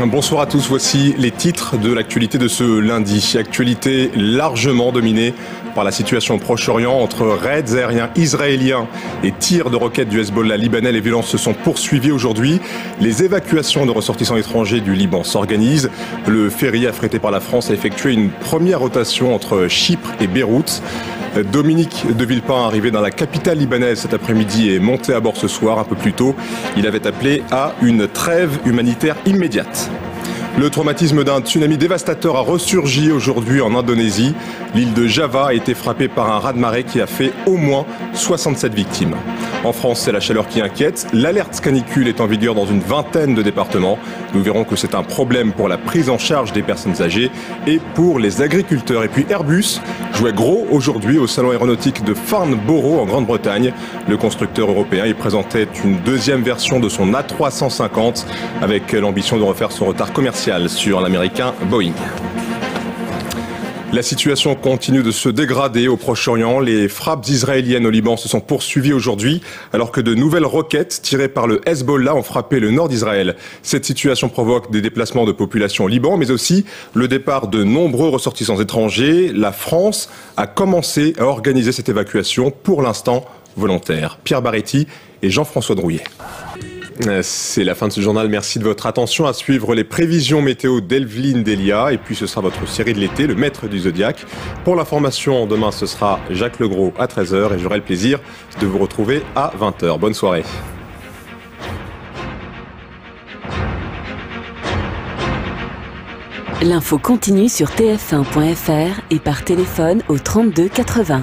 Bonsoir à tous, voici les titres de l'actualité de ce lundi. Actualité largement dominée par la situation au Proche-Orient entre raids aériens israéliens et tirs de roquettes du Hezbollah libanais. Les violences se sont poursuivies aujourd'hui. Les évacuations de ressortissants étrangers du Liban s'organisent. Le ferry affrété par la France a effectué une première rotation entre Chypre et Beyrouth. Dominique de Villepin, arrivé dans la capitale libanaise cet après-midi, est monté à bord ce soir un peu plus tôt. Il avait appelé à une trêve humanitaire immédiate. Le traumatisme d'un tsunami dévastateur a ressurgi aujourd'hui en Indonésie. L'île de Java a été frappée par un raz-de-marée qui a fait au moins 67 victimes. En France, c'est la chaleur qui inquiète. L'alerte canicule est en vigueur dans une vingtaine de départements. Nous verrons que c'est un problème pour la prise en charge des personnes âgées et pour les agriculteurs. Et puis Airbus jouait gros aujourd'hui au salon aéronautique de Farnborough en Grande-Bretagne. Le constructeur européen y présentait une deuxième version de son A350 avec l'ambition de refaire son retard commercial sur l'américain Boeing. La situation continue de se dégrader au Proche-Orient. Les frappes israéliennes au Liban se sont poursuivies aujourd'hui alors que de nouvelles roquettes tirées par le Hezbollah ont frappé le nord d'Israël. Cette situation provoque des déplacements de population au Liban, mais aussi le départ de nombreux ressortissants étrangers. La France a commencé à organiser cette évacuation, pour l'instant volontaire. Pierre Baretti et Jean-François Drouillet. C'est la fin de ce journal. Merci de votre attention. À suivre les prévisions météo d'Evelyne Delia. Et puis ce sera votre série de l'été, le maître du Zodiaque. Pour l'information, demain ce sera Jacques Legros à 13h et j'aurai le plaisir de vous retrouver à 20h. Bonne soirée. L'info continue sur tf1.fr et par téléphone au 32 80.